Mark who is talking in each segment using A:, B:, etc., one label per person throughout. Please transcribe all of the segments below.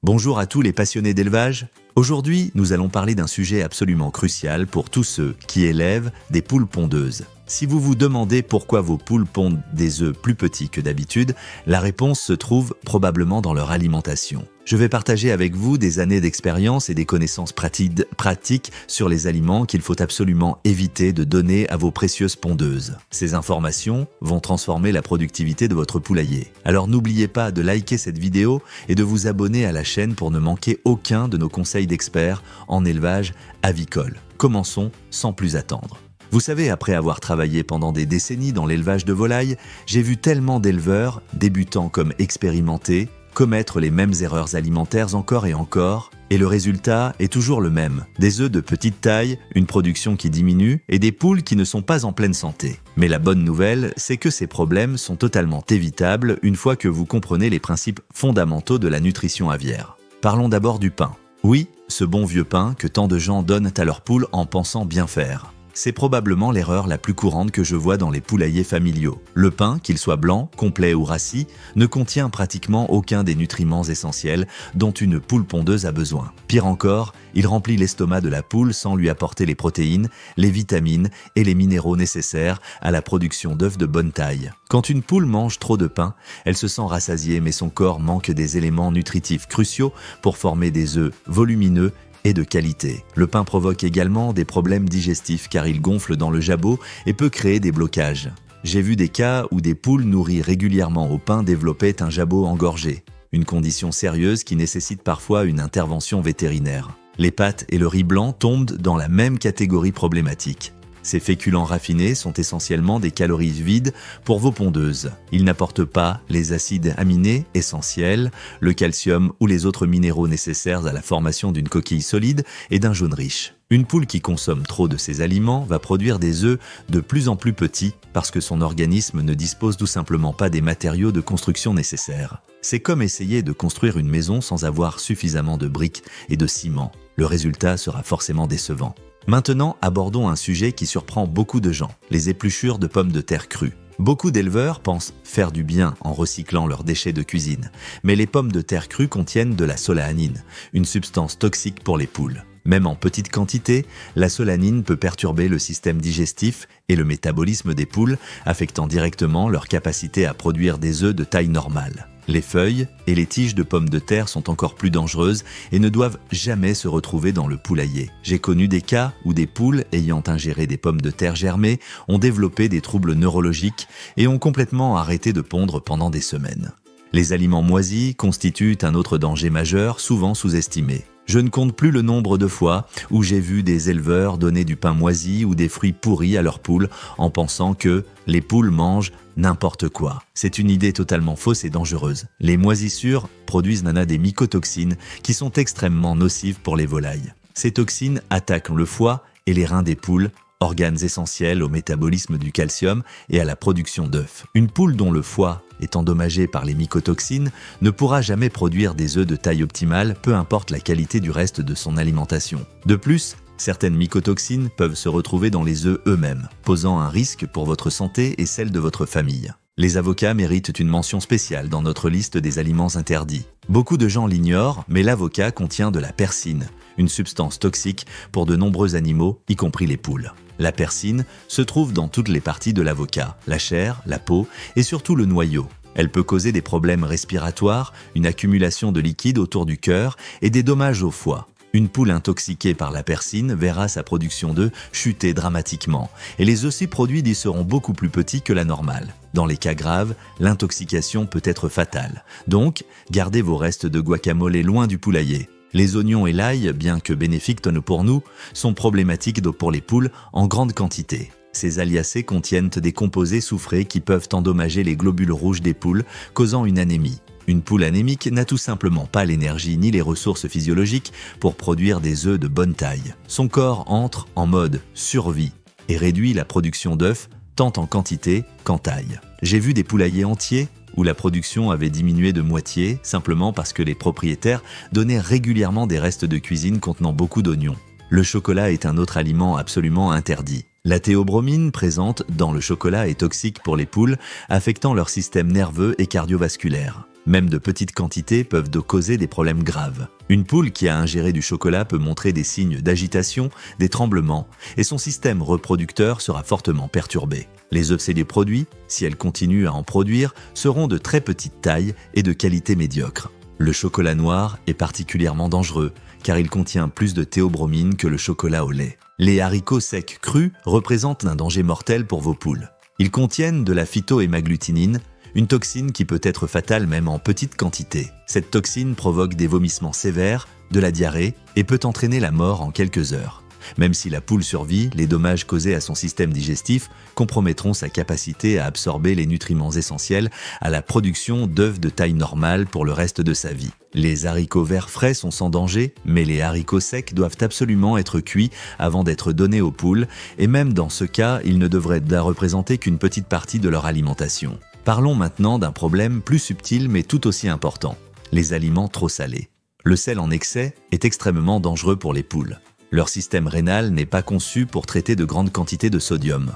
A: Bonjour à tous les passionnés d'élevage. Aujourd'hui, nous allons parler d'un sujet absolument crucial pour tous ceux qui élèvent des poules pondeuses. Si vous vous demandez pourquoi vos poules pondent des œufs plus petits que d'habitude, la réponse se trouve probablement dans leur alimentation. Je vais partager avec vous des années d'expérience et des connaissances pratiques sur les aliments qu'il faut absolument éviter de donner à vos précieuses pondeuses. Ces informations vont transformer la productivité de votre poulailler. Alors n'oubliez pas de liker cette vidéo et de vous abonner à la chaîne pour ne manquer aucun de nos conseils d'experts en élevage avicole. Commençons sans plus attendre. Vous savez, après avoir travaillé pendant des décennies dans l'élevage de volailles, j'ai vu tellement d'éleveurs, débutants comme expérimentés, commettre les mêmes erreurs alimentaires encore et encore, et le résultat est toujours le même. Des œufs de petite taille, une production qui diminue, et des poules qui ne sont pas en pleine santé. Mais la bonne nouvelle, c'est que ces problèmes sont totalement évitables une fois que vous comprenez les principes fondamentaux de la nutrition aviaire. Parlons d'abord du pain. Oui, ce bon vieux pain que tant de gens donnent à leurs poules en pensant bien faire. C'est probablement l'erreur la plus courante que je vois dans les poulaillers familiaux. Le pain, qu'il soit blanc, complet ou rassis, ne contient pratiquement aucun des nutriments essentiels dont une poule pondeuse a besoin. Pire encore, il remplit l'estomac de la poule sans lui apporter les protéines, les vitamines et les minéraux nécessaires à la production d'œufs de bonne taille. Quand une poule mange trop de pain, elle se sent rassasiée mais son corps manque des éléments nutritifs cruciaux pour former des œufs volumineux et de qualité. Le pain provoque également des problèmes digestifs car il gonfle dans le jabot et peut créer des blocages. J'ai vu des cas où des poules nourries régulièrement au pain développaient un jabot engorgé, une condition sérieuse qui nécessite parfois une intervention vétérinaire. Les pâtes et le riz blanc tombent dans la même catégorie problématique. Ces féculents raffinés sont essentiellement des calories vides pour vos pondeuses. Ils n'apportent pas les acides aminés essentiels, le calcium ou les autres minéraux nécessaires à la formation d'une coquille solide et d'un jaune riche. Une poule qui consomme trop de ces aliments va produire des œufs de plus en plus petits parce que son organisme ne dispose tout simplement pas des matériaux de construction nécessaires. C'est comme essayer de construire une maison sans avoir suffisamment de briques et de ciment. Le résultat sera forcément décevant. Maintenant, abordons un sujet qui surprend beaucoup de gens, les épluchures de pommes de terre crues. Beaucoup d'éleveurs pensent faire du bien en recyclant leurs déchets de cuisine, mais les pommes de terre crues contiennent de la solanine, une substance toxique pour les poules. Même en petite quantité, la solanine peut perturber le système digestif et le métabolisme des poules, affectant directement leur capacité à produire des œufs de taille normale. Les feuilles et les tiges de pommes de terre sont encore plus dangereuses et ne doivent jamais se retrouver dans le poulailler. J'ai connu des cas où des poules ayant ingéré des pommes de terre germées ont développé des troubles neurologiques et ont complètement arrêté de pondre pendant des semaines. Les aliments moisis constituent un autre danger majeur, souvent sous-estimé. Je ne compte plus le nombre de fois où j'ai vu des éleveurs donner du pain moisi ou des fruits pourris à leurs poules en pensant que les poules mangent n'importe quoi. C'est une idée totalement fausse et dangereuse. Les moisissures produisent des mycotoxines qui sont extrêmement nocives pour les volailles. Ces toxines attaquent le foie et les reins des poules, organes essentiels au métabolisme du calcium et à la production d'œufs. Une poule dont le foie est endommagé par les mycotoxines ne pourra jamais produire des œufs de taille optimale, peu importe la qualité du reste de son alimentation. De plus, certaines mycotoxines peuvent se retrouver dans les œufs eux-mêmes, posant un risque pour votre santé et celle de votre famille. Les avocats méritent une mention spéciale dans notre liste des aliments interdits. Beaucoup de gens l'ignorent, mais l'avocat contient de la persine, une substance toxique pour de nombreux animaux, y compris les poules. La persine se trouve dans toutes les parties de l'avocat, la chair, la peau et surtout le noyau. Elle peut causer des problèmes respiratoires, une accumulation de liquide autour du cœur et des dommages au foie. Une poule intoxiquée par la persine verra sa production d'œufs chuter dramatiquement et les œufs produits y seront beaucoup plus petits que la normale. Dans les cas graves, l'intoxication peut être fatale. Donc, gardez vos restes de guacamole loin du poulailler. Les oignons et l'ail, bien que bénéfiques pour nous, sont problématiques pour les poules en grande quantité. Ces aliacées contiennent des composés soufrés qui peuvent endommager les globules rouges des poules, causant une anémie. Une poule anémique n'a tout simplement pas l'énergie ni les ressources physiologiques pour produire des œufs de bonne taille. Son corps entre en mode survie et réduit la production d'œufs tant en quantité qu'en taille. J'ai vu des poulaillers entiers où la production avait diminué de moitié simplement parce que les propriétaires donnaient régulièrement des restes de cuisine contenant beaucoup d'oignons. Le chocolat est un autre aliment absolument interdit. La théobromine présente dans le chocolat est toxique pour les poules, affectant leur système nerveux et cardiovasculaire. Même de petites quantités peuvent causer des problèmes graves. Une poule qui a ingéré du chocolat peut montrer des signes d'agitation, des tremblements, et son système reproducteur sera fortement perturbé. Les œufs cellés produits, si elle continue à en produire, seront de très petite taille et de qualité médiocre. Le chocolat noir est particulièrement dangereux, car il contient plus de théobromine que le chocolat au lait. Les haricots secs crus représentent un danger mortel pour vos poules. Ils contiennent de la phytohémagglutinine, une toxine qui peut être fatale même en petite quantité. Cette toxine provoque des vomissements sévères, de la diarrhée et peut entraîner la mort en quelques heures. Même si la poule survit, les dommages causés à son système digestif compromettront sa capacité à absorber les nutriments essentiels à la production d'œufs de taille normale pour le reste de sa vie. Les haricots verts frais sont sans danger, mais les haricots secs doivent absolument être cuits avant d'être donnés aux poules, et même dans ce cas, ils ne devraient représenter qu'une petite partie de leur alimentation. Parlons maintenant d'un problème plus subtil mais tout aussi important, les aliments trop salés. Le sel en excès est extrêmement dangereux pour les poules. Leur système rénal n'est pas conçu pour traiter de grandes quantités de sodium.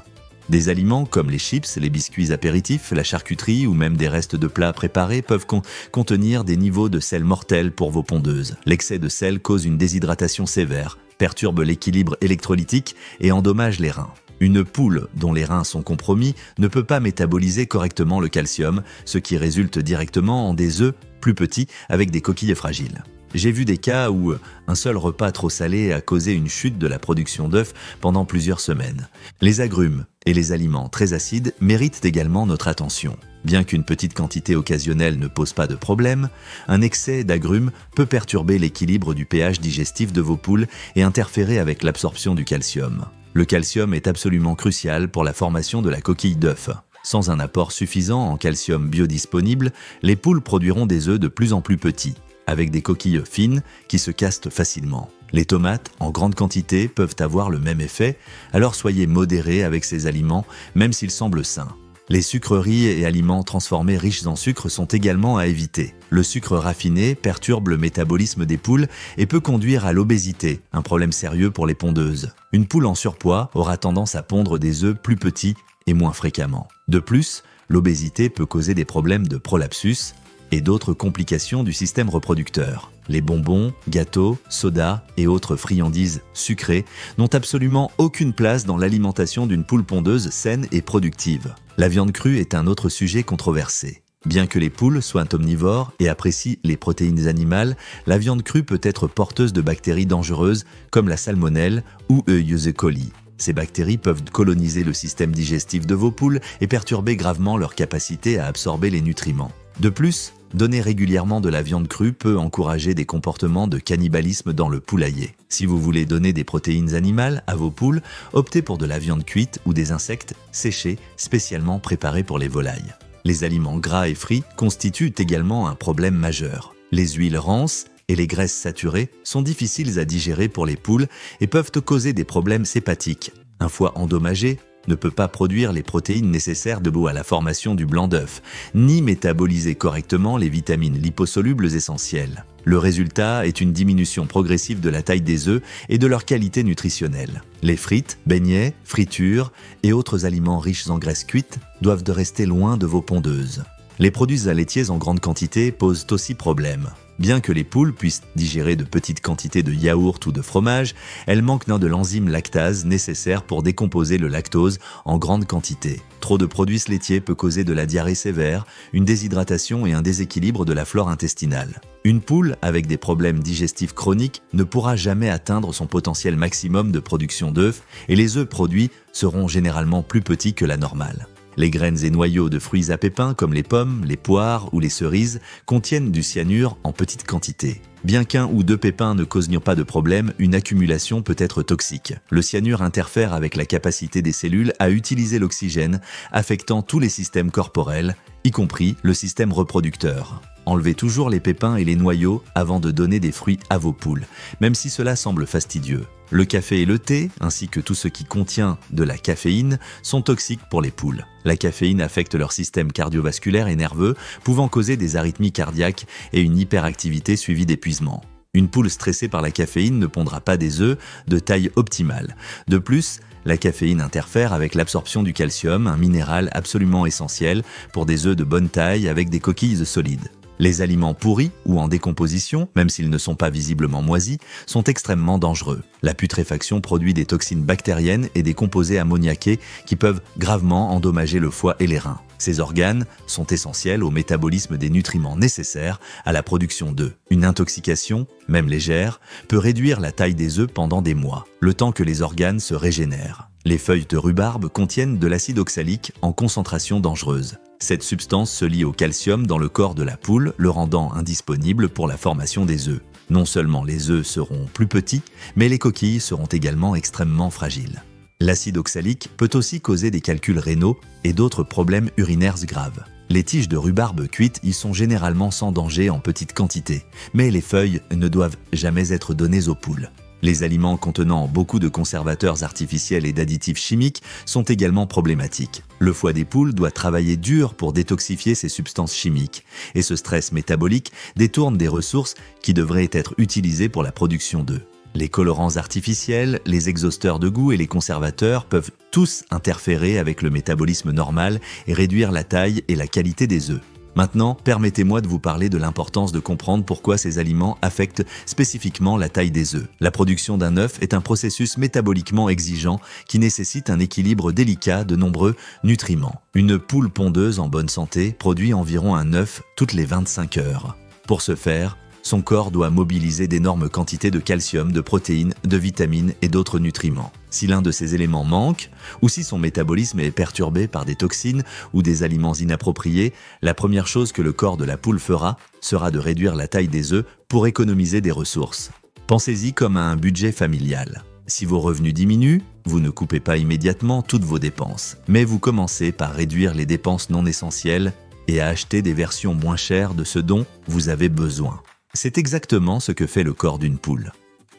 A: Des aliments comme les chips, les biscuits apéritifs, la charcuterie ou même des restes de plats préparés peuvent contenir des niveaux de sel mortels pour vos pondeuses. L'excès de sel cause une déshydratation sévère, perturbe l'équilibre électrolytique et endommage les reins. Une poule dont les reins sont compromis ne peut pas métaboliser correctement le calcium, ce qui résulte directement en des œufs plus petits avec des coquilles fragiles. J'ai vu des cas où un seul repas trop salé a causé une chute de la production d'œufs pendant plusieurs semaines. Les agrumes et les aliments très acides méritent également notre attention. Bien qu'une petite quantité occasionnelle ne pose pas de problème, un excès d'agrumes peut perturber l'équilibre du pH digestif de vos poules et interférer avec l'absorption du calcium. Le calcium est absolument crucial pour la formation de la coquille d'œuf. Sans un apport suffisant en calcium biodisponible, les poules produiront des œufs de plus en plus petits, avec des coquilles fines qui se cassent facilement. Les tomates, en grande quantité, peuvent avoir le même effet, alors soyez modérés avec ces aliments, même s'ils semblent sains. Les sucreries et aliments transformés riches en sucre sont également à éviter. Le sucre raffiné perturbe le métabolisme des poules et peut conduire à l'obésité, un problème sérieux pour les pondeuses. Une poule en surpoids aura tendance à pondre des œufs plus petits et moins fréquemment. De plus, l'obésité peut causer des problèmes de prolapsus et d'autres complications du système reproducteur. Les bonbons, gâteaux, sodas et autres friandises sucrées n'ont absolument aucune place dans l'alimentation d'une poule pondeuse saine et productive. La viande crue est un autre sujet controversé. Bien que les poules soient omnivores et apprécient les protéines animales, la viande crue peut être porteuse de bactéries dangereuses comme la salmonelle ou E. coli. Ces bactéries peuvent coloniser le système digestif de vos poules et perturber gravement leur capacité à absorber les nutriments. De plus, donner régulièrement de la viande crue peut encourager des comportements de cannibalisme dans le poulailler. Si vous voulez donner des protéines animales à vos poules, optez pour de la viande cuite ou des insectes séchés spécialement préparés pour les volailles. Les aliments gras et frits constituent également un problème majeur. Les huiles rances et les graisses saturées sont difficiles à digérer pour les poules et peuvent causer des problèmes hépatiques. Un foie endommagé ne peut pas produire les protéines nécessaires à la formation du blanc d'œuf, ni métaboliser correctement les vitamines liposolubles essentielles. Le résultat est une diminution progressive de la taille des œufs et de leur qualité nutritionnelle. Les frites, beignets, fritures et autres aliments riches en graisses cuites doivent rester loin de vos pondeuses. Les produits laitiers en grande quantité posent aussi problème. Bien que les poules puissent digérer de petites quantités de yaourt ou de fromage, elles manquent de l'enzyme lactase nécessaire pour décomposer le lactose en grande quantité. Trop de produits laitiers peut causer de la diarrhée sévère, une déshydratation et un déséquilibre de la flore intestinale. Une poule avec des problèmes digestifs chroniques ne pourra jamais atteindre son potentiel maximum de production d'œufs et les œufs produits seront généralement plus petits que la normale. Les graines et noyaux de fruits à pépins comme les pommes, les poires ou les cerises contiennent du cyanure en petite quantité. Bien qu'un ou deux pépins ne causent pas de problème, une accumulation peut être toxique. Le cyanure interfère avec la capacité des cellules à utiliser l'oxygène, affectant tous les systèmes corporels, y compris le système reproducteur. Enlevez toujours les pépins et les noyaux avant de donner des fruits à vos poules, même si cela semble fastidieux. Le café et le thé, ainsi que tout ce qui contient de la caféine, sont toxiques pour les poules. La caféine affecte leur système cardiovasculaire et nerveux, pouvant causer des arythmies cardiaques et une hyperactivité suivie d'épuisement. Une poule stressée par la caféine ne pondra pas des œufs de taille optimale. De plus, la caféine interfère avec l'absorption du calcium, un minéral absolument essentiel pour des œufs de bonne taille avec des coquilles solides. Les aliments pourris ou en décomposition, même s'ils ne sont pas visiblement moisis, sont extrêmement dangereux. La putréfaction produit des toxines bactériennes et des composés ammoniaqués qui peuvent gravement endommager le foie et les reins. Ces organes sont essentiels au métabolisme des nutriments nécessaires à la production d'œufs. Une intoxication, même légère, peut réduire la taille des œufs pendant des mois, le temps que les organes se régénèrent. Les feuilles de rhubarbe contiennent de l'acide oxalique en concentration dangereuse. Cette substance se lie au calcium dans le corps de la poule, le rendant indisponible pour la formation des œufs. Non seulement les œufs seront plus petits, mais les coquilles seront également extrêmement fragiles. L'acide oxalique peut aussi causer des calculs rénaux et d'autres problèmes urinaires graves. Les tiges de rhubarbe cuites y sont généralement sans danger en petite quantité, mais les feuilles ne doivent jamais être données aux poules. Les aliments contenant beaucoup de conservateurs artificiels et d'additifs chimiques sont également problématiques. Le foie des poules doit travailler dur pour détoxifier ces substances chimiques, et ce stress métabolique détourne des ressources qui devraient être utilisées pour la production d'œufs. Les colorants artificiels, les exhausteurs de goût et les conservateurs peuvent tous interférer avec le métabolisme normal et réduire la taille et la qualité des œufs. Maintenant, permettez-moi de vous parler de l'importance de comprendre pourquoi ces aliments affectent spécifiquement la taille des œufs. La production d'un œuf est un processus métaboliquement exigeant qui nécessite un équilibre délicat de nombreux nutriments. Une poule pondeuse en bonne santé produit environ un œuf toutes les 25 heures. Pour ce faire, son corps doit mobiliser d'énormes quantités de calcium, de protéines, de vitamines et d'autres nutriments. Si l'un de ces éléments manque, ou si son métabolisme est perturbé par des toxines ou des aliments inappropriés, la première chose que le corps de la poule fera sera de réduire la taille des œufs pour économiser des ressources. Pensez-y comme à un budget familial. Si vos revenus diminuent, vous ne coupez pas immédiatement toutes vos dépenses, mais vous commencez par réduire les dépenses non essentielles et à acheter des versions moins chères de ce dont vous avez besoin. C'est exactement ce que fait le corps d'une poule.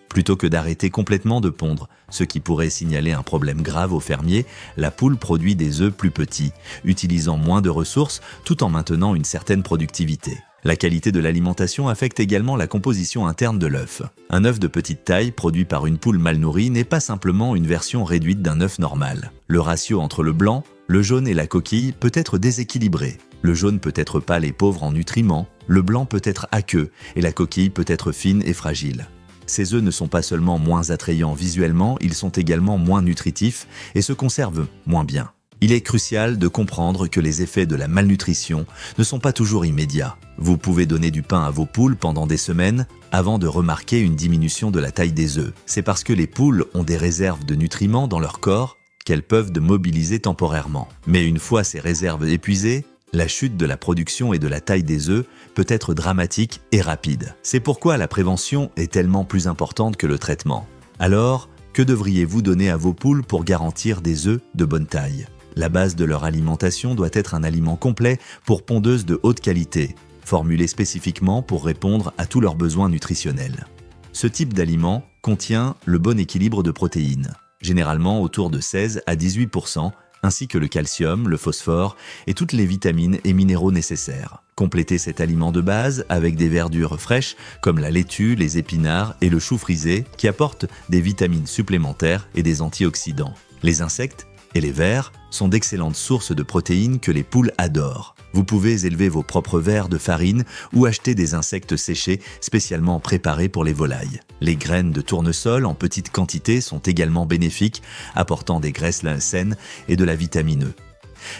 A: Plutôt que d'arrêter complètement de pondre, ce qui pourrait signaler un problème grave au fermier, la poule produit des œufs plus petits, utilisant moins de ressources tout en maintenant une certaine productivité. La qualité de l'alimentation affecte également la composition interne de l'œuf. Un œuf de petite taille produit par une poule mal nourrie n'est pas simplement une version réduite d'un œuf normal. Le ratio entre le blanc, le jaune et la coquille peut être déséquilibré. Le jaune peut être pâle et pauvre en nutriments, le blanc peut être aqueux et la coquille peut être fine et fragile. Ces œufs ne sont pas seulement moins attrayants visuellement, ils sont également moins nutritifs et se conservent moins bien. Il est crucial de comprendre que les effets de la malnutrition ne sont pas toujours immédiats. Vous pouvez donner du pain à vos poules pendant des semaines avant de remarquer une diminution de la taille des œufs. C'est parce que les poules ont des réserves de nutriments dans leur corps qu'elles peuvent mobiliser temporairement. Mais une fois ces réserves épuisées, la chute de la production et de la taille des œufs peut être dramatique et rapide. C'est pourquoi la prévention est tellement plus importante que le traitement. Alors, que devriez-vous donner à vos poules pour garantir des œufs de bonne taille ? La base de leur alimentation doit être un aliment complet pour pondeuses de haute qualité, formulé spécifiquement pour répondre à tous leurs besoins nutritionnels. Ce type d'aliment contient le bon équilibre de protéines, généralement autour de 16 à 18%, ainsi que le calcium, le phosphore et toutes les vitamines et minéraux nécessaires. Complétez cet aliment de base avec des verdures fraîches comme la laitue, les épinards et le chou frisé qui apportent des vitamines supplémentaires et des antioxydants. Les insectes et les vers sont d'excellentes sources de protéines que les poules adorent. Vous pouvez élever vos propres vers de farine ou acheter des insectes séchés spécialement préparés pour les volailles. Les graines de tournesol en petite quantité sont également bénéfiques, apportant des graisses saines et de la vitamine E.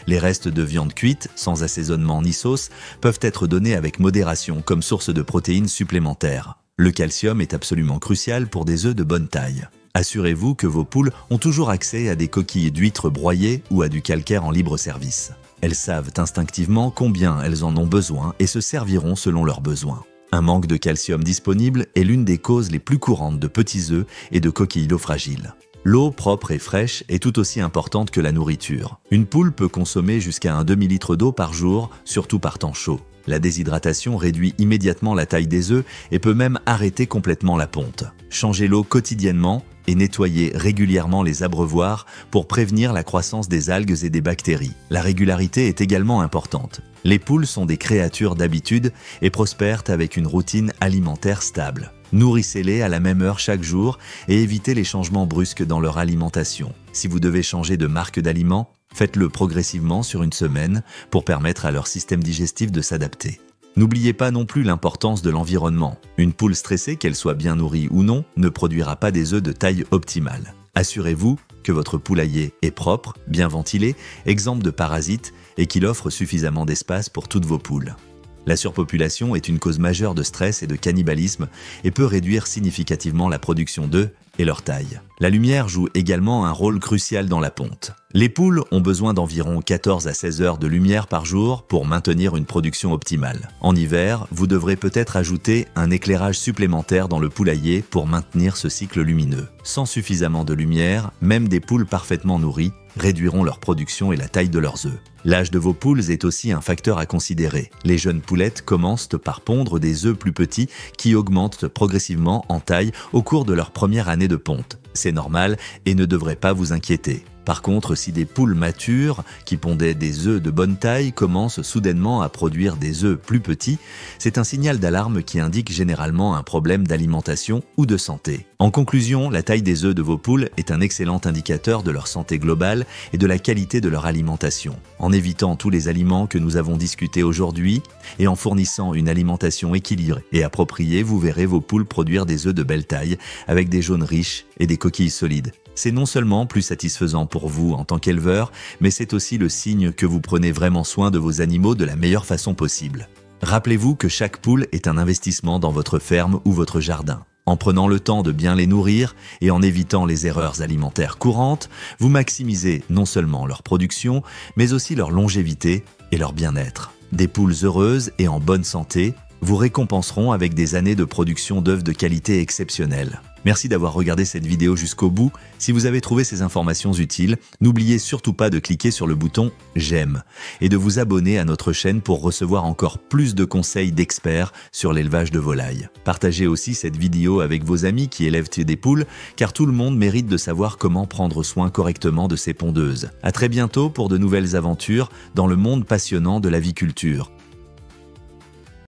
A: Les restes de viande cuite, sans assaisonnement ni sauce, peuvent être donnés avec modération comme source de protéines supplémentaires. Le calcium est absolument crucial pour des œufs de bonne taille. Assurez-vous que vos poules ont toujours accès à des coquilles d'huîtres broyées ou à du calcaire en libre service. Elles savent instinctivement combien elles en ont besoin et se serviront selon leurs besoins. Un manque de calcium disponible est l'une des causes les plus courantes de petits œufs et de coquilles d'eau fragiles. L'eau propre et fraîche est tout aussi importante que la nourriture. Une poule peut consommer jusqu'à un demi-litre d'eau par jour, surtout par temps chaud. La déshydratation réduit immédiatement la taille des œufs et peut même arrêter complètement la ponte. Changez l'eau quotidiennement et nettoyez régulièrement les abreuvoirs pour prévenir la croissance des algues et des bactéries. La régularité est également importante. Les poules sont des créatures d'habitude et prospèrent avec une routine alimentaire stable. Nourrissez-les à la même heure chaque jour et évitez les changements brusques dans leur alimentation. Si vous devez changer de marque d'aliments, faites-le progressivement sur une semaine pour permettre à leur système digestif de s'adapter. N'oubliez pas non plus l'importance de l'environnement. Une poule stressée, qu'elle soit bien nourrie ou non, ne produira pas des œufs de taille optimale. Assurez-vous que votre poulailler est propre, bien ventilé, exempt de parasites et qu'il offre suffisamment d'espace pour toutes vos poules. La surpopulation est une cause majeure de stress et de cannibalisme et peut réduire significativement la production d'œufs et leur taille. La lumière joue également un rôle crucial dans la ponte. Les poules ont besoin d'environ 14 à 16 heures de lumière par jour pour maintenir une production optimale. En hiver, vous devrez peut-être ajouter un éclairage supplémentaire dans le poulailler pour maintenir ce cycle lumineux. Sans suffisamment de lumière, même des poules parfaitement nourries réduiront leur production et la taille de leurs œufs. L'âge de vos poules est aussi un facteur à considérer. Les jeunes poulettes commencent par pondre des œufs plus petits qui augmentent progressivement en taille au cours de leur première année de ponte. C'est normal et ne devrait pas vous inquiéter. Par contre, si des poules matures, qui pondaient des œufs de bonne taille, commencent soudainement à produire des œufs plus petits, c'est un signal d'alarme qui indique généralement un problème d'alimentation ou de santé. En conclusion, la taille des œufs de vos poules est un excellent indicateur de leur santé globale et de la qualité de leur alimentation. En évitant tous les aliments que nous avons discutés aujourd'hui et en fournissant une alimentation équilibrée et appropriée, vous verrez vos poules produire des œufs de belle taille avec des jaunes riches et des coquilles solides. C'est non seulement plus satisfaisant pour vous en tant qu'éleveur, mais c'est aussi le signe que vous prenez vraiment soin de vos animaux de la meilleure façon possible. Rappelez-vous que chaque poule est un investissement dans votre ferme ou votre jardin. En prenant le temps de bien les nourrir et en évitant les erreurs alimentaires courantes, vous maximisez non seulement leur production, mais aussi leur longévité et leur bien-être. Des poules heureuses et en bonne santé vous récompenseront avec des années de production d'œufs de qualité exceptionnelle. Merci d'avoir regardé cette vidéo jusqu'au bout. Si vous avez trouvé ces informations utiles, n'oubliez surtout pas de cliquer sur le bouton « J'aime » et de vous abonner à notre chaîne pour recevoir encore plus de conseils d'experts sur l'élevage de volailles. Partagez aussi cette vidéo avec vos amis qui élèvent des poules, car tout le monde mérite de savoir comment prendre soin correctement de ses pondeuses. À très bientôt pour de nouvelles aventures dans le monde passionnant de l'aviculture.